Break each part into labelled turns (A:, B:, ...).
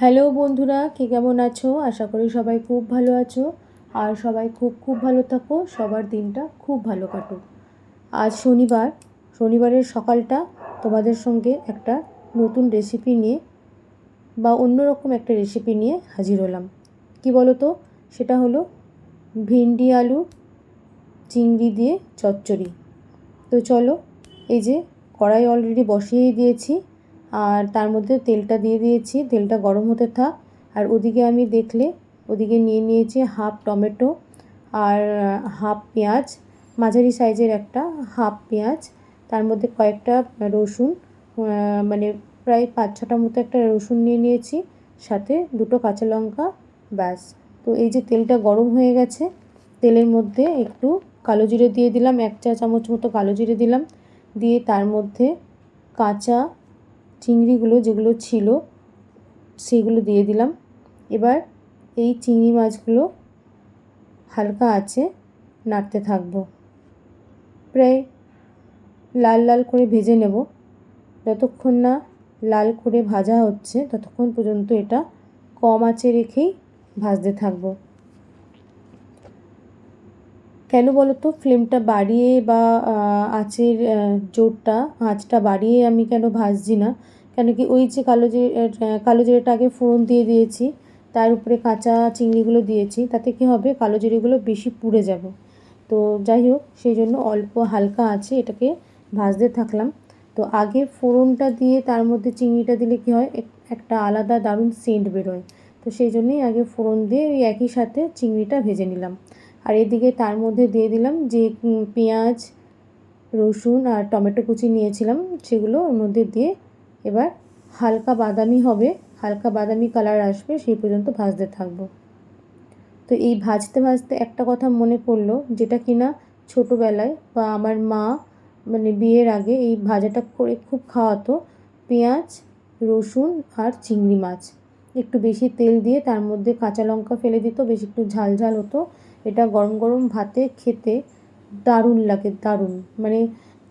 A: Hello বন্ধুরা, কে কেমন আছো? আশা করি সবাই খুব ভালো আছো। আর সবাই খুব খুব ভালো থাকো, সবার দিনটা খুব ভালো কাটুক। আজ শনিবার, শনিবারের সকালটা তোমাদের সঙ্গে একটা নতুন রেসিপি নিয়ে বা অন্যরকম একটা রেসিপি নিয়ে হাজির হলাম। কি বলো তো? সেটা হলো ভিন্ডি আলু চিংড়ি দিয়ে চচ্চড়ি। তো চলো, এই যে কড়াই অলরেডি বসিয়েই দিয়েছি, আর তার মধ্যে তেলটা দিয়ে দিয়েছি। তেলটা গরম হতে থাক। আর ওদিকে আমি দেখলে ওদিকে নিয়ে নিয়েছি হাফ টমেটো আর হাফ পেঁয়াজ, মাঝারি সাইজের একটা হাফ পেঁয়াজ, তার মধ্যে কয়েকটা রসুন, মানে প্রায় 5-6টা মতো একটা রসুন নিয়ে নিয়েছি, সাথে দুটো কাঁচা লঙ্কা। ব্যাস। তো এই যে তেলটা গরম হয়ে গেছে, তেলের মধ্যে একটু কালো জিরে দিয়ে দিলাম, 1 চা চামচ মতো কালো জিরে দিলাম, দিয়ে তার মধ্যে কাঁচা চিংড়িগুলো যেগুলো ছিল সেগুলো দিয়ে দিলাম। এবার এই চিংড়ি মাছগুলো হালকা আঁচে নাড়তে থাকবো, প্রায় লাল লাল করে ভেজে নেব। যতক্ষণ না লাল করে ভাজা হচ্ছে ততক্ষণ পর্যন্ত এটা কম আঁচে রেখেই ভাজতে থাকবো। কেন বলো তো? ফ্লেমটা বাড়িয়ে বা আঁচের আঁচটা বাড়িয়ে আমি কেন ভাজছি না? কেন কি, ওই যে কালো জিরেটা আগে ফোড়ন দিয়ে দিয়েছি, তার উপরে কাঁচা চিংড়িগুলো দিয়েছি, তাতে কী হবে, কালো জিরেগুলো বেশি পুড়ে যাবে। তো যাই হোক, সেই জন্য অল্প হালকা আছে এটাকে ভাজতে থাকলাম। তো আগে ফোড়নটা দিয়ে তার মধ্যে চিংড়িটা দিলে কী হয়, একটা আলাদা দারুণ সেন্ট বেরোয়। তো সেই জন্যই আগে ফোড়ন দিয়ে ওই একই সাথে চিংড়িটা ভেজে নিলাম। আর এদিকে তার মধ্যে দিয়ে দিলাম যে পেঁয়াজ, রসুন আর টমেটো কুচি নিয়েছিলাম, সেগুলো ওর মধ্যে দিয়ে এবার হালকা বাদামি হবে, হালকা বাদামি কালার আসবে, সেই পর্যন্ত ভাজতে থাকবো। তো এই ভাজতে ভাজতে একটা কথা মনে পড়লো, যেটা কিনা ছোটোবেলায় বা আমার মা মানে বিয়ের আগে এই ভাজাটা করে খুব খাওয়াতো। পেঁয়াজ, রসুন আর চিংড়ি মাছ একটু বেশি তেল দিয়ে তার মধ্যে কাঁচা লঙ্কা ফেলে দিত, বেশ একটু ঝাল ঝাল হতো। এটা গরম গরম ভাতে খেতে দারুণ লাগে, দারুণ। মানে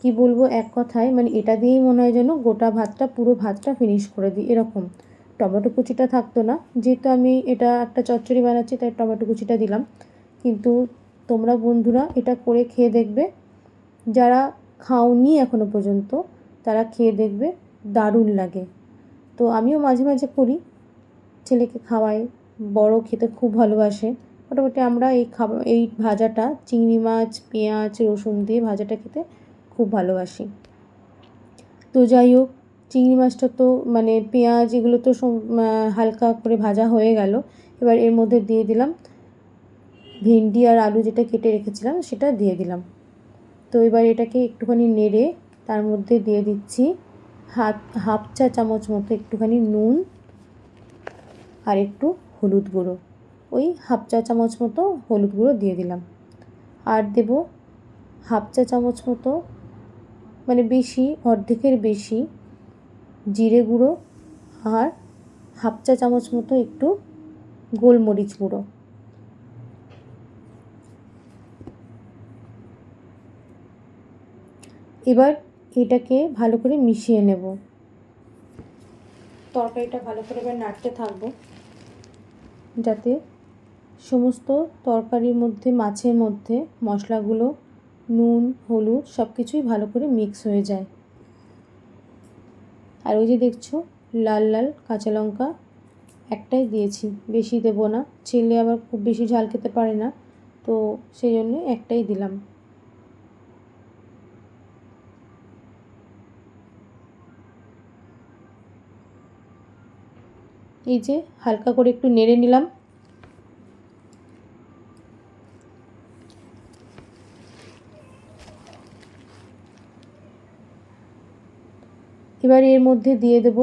A: কি বলবো, এক কথায় মানে এটা দিয়েই মনে হয় যেন গোটা ভাতটা, পুরো ভাতটা ফিনিশ করে দিই এরকম। টমেটো কুচিটা থাকতো না, যেহেতু আমি এটা একটা চচ্চড়ি বানাচ্ছি তাই টমেটো কুচিটা দিলাম। কিন্তু তোমরা বন্ধুরা এটা করে খেয়ে দেখবে, যারা খাওনি এখনো পর্যন্ত তারা খেয়ে দেখবে, দারুণ লাগে। তো আমিও মাঝে মাঝে করি, ছেলেকে খাওয়াই, বড় খেতে খুব ভালোবাসে। মোটামুটি আমরা এই ভাজাটা, চিংড়ি মাছ পেঁয়াজ রসুন দিয়ে ভাজাটা খেতে খুব ভালোবাসি। তো যাই হোক, চিংড়ি মাছটা তো মানে পেঁয়াজ এগুলো তো হালকা করে ভাজা হয়ে গেল। এবার এর মধ্যে দিয়ে দিলাম ভেন্ডি আর আলু যেটা কেটে রেখেছিলাম, সেটা দিয়ে দিলাম। তো এবার এটাকে একটুখানি নেড়ে তার মধ্যে দিয়ে দিচ্ছি হাফ চা চামচ মতো একটুখানি নুন আর একটু হলুদ গুঁড়ো, ওই হাফ চা চামচ মতো হলুদ গুঁড়ো দিয়ে দিলাম। আর দেব হাফ চা চামচ মতো, মানে বেশি, অর্ধেকের বেশি জিরে গুঁড়ো, আর হাফ চা চামচ মতো একটু গোলমরিচ গুঁড়ো। এবার এটাকে ভালো করে মিশিয়ে নেব। তরকারিটা ভালো করে এবার নাড়তে থাকবো, যাতে সমস্ত তরকারির মধ্যে, মাছের মধ্যে মশলাগুলো, নুন হলুদ সব কিছুই ভালো করে মিক্স হয়ে যায়। আর ওই যে দেখছো, লাল লাল কাঁচা লঙ্কা একটাই দিয়েছি, বেশি দেবো না, ছেলে আবার খুব বেশি ঝাল খেতে পারে না, তো সেই জন্য একটাই দিলাম। এই যে হালকা করে একটু নেড়ে নিলাম। এবার এর মধ্যে দিয়ে দেব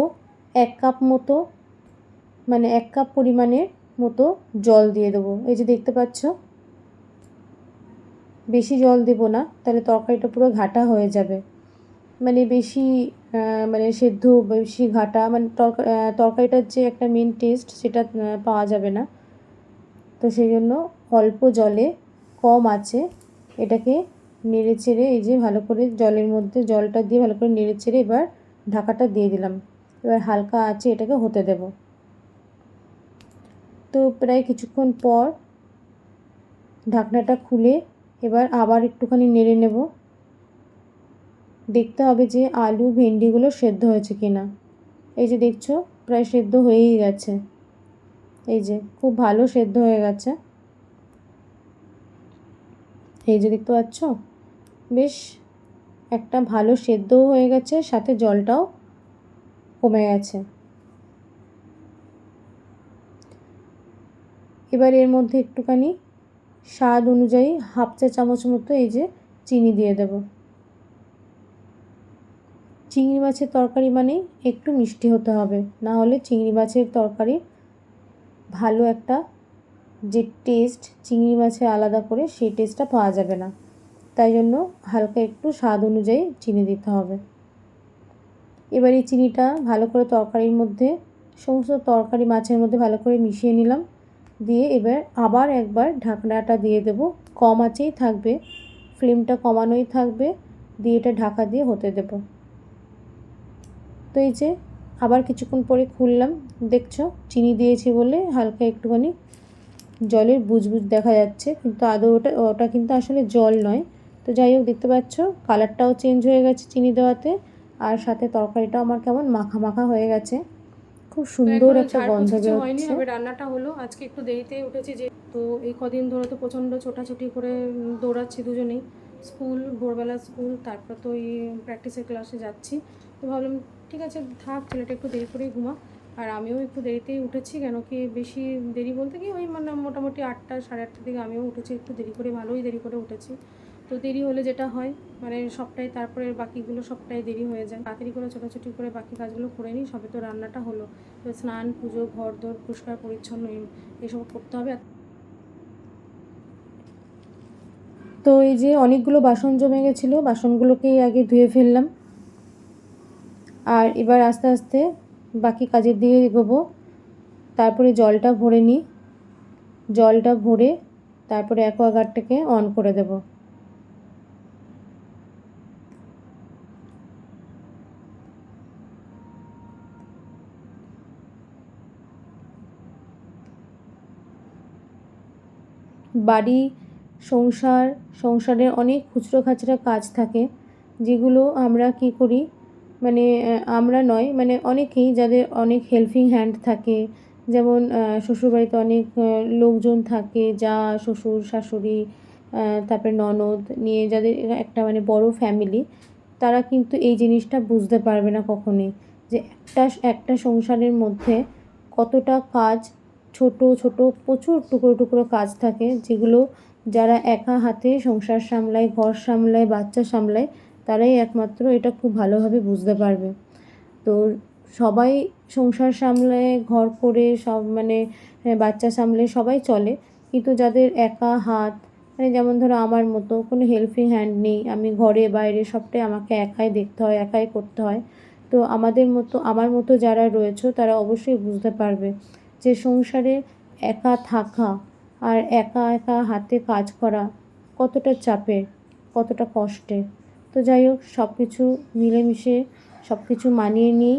A: 1 কাপ মতো, মানে 1 কাপ পরিমাণের মতো জল দিয়ে দেবো। এই যে দেখতে পাচ্ছ, বেশি জল দেব না, তাহলে তরকারিটা পুরো ঘাটা হয়ে যাবে। মানে বেশি মানে সেদ্ধ, বেশি ঘাটা, মানে তরকারিটার যে একটা মেন টেস্ট সেটা পাওয়া যাবে না। তো সেই জন্য অল্প জলে কম আঁচে এটাকে নেড়ে চেড়ে, এই যে ভালো করে জলের মধ্যে জলটা দিয়ে ভালো করে নেড়ে চেড়ে এবার ঢাকাটা দিয়ে দিলাম। এবার হালকা আঁচে এটাকে হতে দেব। তো প্রায় কিছুক্ষণ পর ঢাকনাটা খুলে এবার আবার একটুখানি নেড়ে নেব। দেখতে হবে যে আলু ভেন্ডিগুলো সেদ্ধ হয়েছে কিনা। এই যে দেখছো প্রায় সেদ্ধ হয়েই গেছে, এই যে খুব ভালো সেদ্ধ হয়ে গেছে। এই যে দেখতে পাচ্ছ বেশ একটা ভালো সেদ্ধও হয়ে গেছে, সাথে জলটাও কমে গেছে। এবার এর মধ্যে একটুখানি স্বাদ অনুযায়ী হাফ চা চামচ মতো এই যে চিনি দিয়ে দেব। চিংড়ি মাছের তরকারি মানে একটু মিষ্টি হতে হবে, না হলে চিংড়ি মাছের তরকারি ভালো একটা যে টেস্ট চিংড়ি মাছের আলাদা করে সেই টেস্টটা পাওয়া যাবে না। তাই জন্য হালকা একটু স্বাদ অনুযায়ী চিনি দিতে হবে। এবার এই চিনিটা ভালো করে তরকারির মধ্যে, সমস্ত তরকারি মাছের মধ্যে ভালো করে মিশিয়ে নিলাম। দিয়ে এবার আবার একবার ঢাকনাটা দিয়ে দেব। কম আঁচেই থাকবে, ফ্লেমটা কমানোই থাকবে, দিয়ে এটা ঢাকা দিয়ে হতে দেব। তো এই যে আবার কিছুক্ষণ পরে খুললাম, দেখছো চিনি দিয়েছি বলে হালকা একটুখানি জলের বুজবুজ দেখা যাচ্ছে, কিন্তু আদৌ ওটা কিন্তু আসলে জল নয়। তো যাই হোক দেখতে পাচ্ছ কালারটাও চেঞ্জ হয়ে গেছে চিনি দেওয়াতে, আর সাথে তরকারিটাও আমার কেমন মাখা মাখা হয়ে গেছে, খুব সুন্দর একটা গন্ধ বেরোচ্ছে।
B: হবে রান্নাটা হলো আজকে একটু দেরিতে উঠেছি, যে তো এই কদিন ধরে তো প্রচণ্ড ছোটাছুটি করে দৌড়াচ্ছি দুজনেই, স্কুল ভোরবেলা স্কুল, তারপর তো এই প্র্যাকটিসের ক্লাসে যাচ্ছি। তো ভাবলাম ঠিক আছে থাক, ছেলেটা একটু দেরি করেই ঘুমা। আর আমিও একটু দেরিতেই উঠেছি, কেন কি বেশি দেরি বলতে কি ওই মানে মোটামুটি 8টা সাড়ে 8টার দিকে আমিও উঠেছি, একটু দেরি করে, ভালোই দেরি করে উঠেছি। তো দেরি হলে যেটা হয় মানে সবটাই, তারপরে বাকিগুলো সবটাই দেরি হয়ে যায়। তাড়াতাড়ি করে ছোটাছুটি করে বাকি কাজগুলো করে নিই, সবে তো রান্নাটা হলো। তো স্নান পুজো ঘর দোর পরিষ্কার পরিচ্ছন্ন এসব করতে হবে।
A: তো এই যে অনেকগুলো বাসন জমে গেছিলো, বাসনগুলোকেই আগে ধুয়ে ফেললাম, আর এবার আস্তে আস্তে বাকি কাজের দিকে এগোবো। তারপরে জলটা ভরে নিই, জলটা ভরে তারপরে অ্যাকোয়াগার্ডটাকে অন করে দেব। বাড়ি সংসারের অনেক খুচরো খাচরা কাজ থাকে, যেগুলো আমরা কি করি মানে আমরা নয় মানে অনেকেই, যাদের অনেক হেল্পিং হ্যান্ড থাকে, যেমন শ্বশুরবাড়িতে অনেক লোকজন থাকে, যা শ্বশুর শাশুড়ি, তারপরে ননদ নিয়ে যাদের একটা মানে বড় ফ্যামিলি, তারা কিন্তু এই জিনিসটা বুঝতে পারবে না কখনোই, যে একটা সংসারের মধ্যে কতটা কাজ, ছোট ছোট প্রচুর টুকরো টুকরো কাজ থাকে, যেগুলো যারা একা হাতে সংসার সামলায়, ঘর সামলায়, বাচ্চা সামলায়, তারাই একমাত্র এটা খুব ভালোভাবে বুঝতে পারবে। তো সবাই সংসার সামলায়, ঘর করে সব মানে বাচ্চা সামলে সবাই চলে, কিন্তু যাদের একা হাত, মানে যেমন ধরো আমার মতো কোনো হেল্পিং হ্যান্ড নেই, আমি ঘরে বাইরে সবটাই আমাকে একাই দেখতে হয়, একাই করতে হয়, তো আমার মতো যারা রয়েছে তারা অবশ্যই বুঝতে পারবে যে সংসারে একা থাকা আর একা একা হাতে কাজ করা কতটা চাপের, কতটা কষ্টের। তো যাই হোক সব কিছু মিলেমিশে সব কিছু মানিয়ে নিয়েই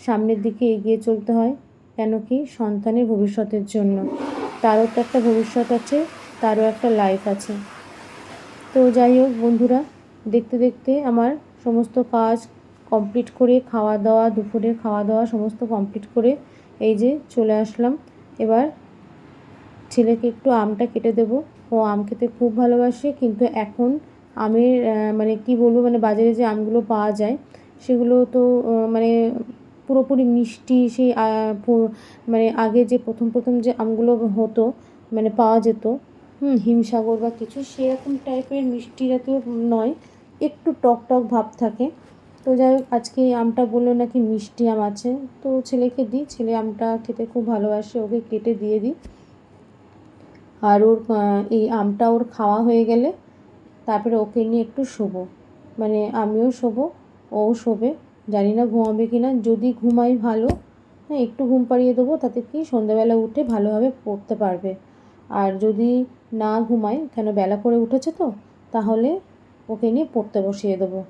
A: সামনের দিকে এগিয়ে চলতে হয়, কেন কি সন্তানের ভবিষ্যতের জন্য। তারও তো একটা ভবিষ্যৎ আছে, তারও একটা লাইফ আছে। তো যাই হোক বন্ধুরা, দেখতে দেখতে আমার সমস্ত কাজ কমপ্লিট করে, খাওয়া দাওয়া, দুপুরের খাওয়া দাওয়া সমস্ত কমপ্লিট করে এই যে চলে আসলাম। এবার ছেলেকে একটু আমটা কেটে দেবো, ও আম খেতে খুব ভালোবাসে, কিন্তু এখন আমের মানে কি বলবো, মানে বাজারে যে আমগুলো পাওয়া যায় সেগুলো তো মানে পুরোপুরি মিষ্টি, সেই মানে আগে যে প্রথম প্রথম যে আমগুলো হতো মানে পাওয়া যেত, হিমসাগর বা কিছু সেরকম টাইপের মিষ্টি জাতীয় নয়, একটু টক টক ভাব থাকে। তো যাই হোক আজকে এই আমটা বললো নাকি মিষ্টি আম আছে, তো ছেলেকে দিই, ছেলে আমটা খেতে খুব ভালোবাসে, ওকে কেটে দিয়ে দিই। আর ওর এই আমটা ওর খাওয়া হয়ে গেলে তারপরে ওকে নিয়ে একটু শোবো, মানে আমিও শোবো, ও শোবে, জানি না ঘুমাবে কি না, যদি ঘুমাই ভালো, হ্যাঁ একটু ঘুম পাড়িয়ে দেবো, তাতে কি সন্ধ্যাবেলা উঠে ভালোভাবে পড়তে পারবে। আর যদি না ঘুমাই, কেন বেলা করে উঠেছে তো, তাহলে ওকে নিয়ে পড়তে বসিয়ে দেবো,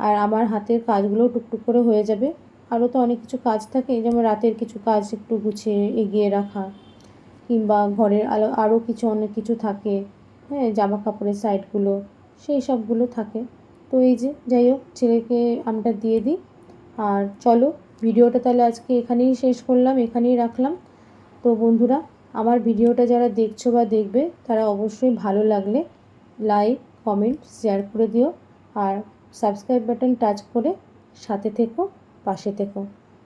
A: আর আমার হাতের কাজগুলো টুকটুক করে হয়ে যাবে। আরও তো অনেক কিছু কাজ থাকে, যেমন রাতের কিছু কাজ একটু গুছিয়ে এগিয়ে রাখা, কিংবা ঘরের আরও কিছু অনেক কিছু থাকে, হ্যাঁ, জামা কাপড়ের সাইডগুলো, সেই সবগুলো থাকে। তো এই যে যাই হোক, ছেলেকে আমটা দিয়ে দিই। আর চলো, ভিডিওটা তাহলে আজকে এখানেই শেষ করলাম, এখানেই রাখলাম। তো বন্ধুরা, আমার ভিডিওটা যারা দেখছো বা দেখবে তারা অবশ্যই ভালো লাগলে লাইক, কমেন্ট, শেয়ার করে দিও। আর সাবস্ক্রাইব বাটন টাচ করে সাথে থেকো, পাশে থেকো।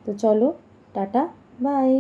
A: তো চলো, টাটা, বাই।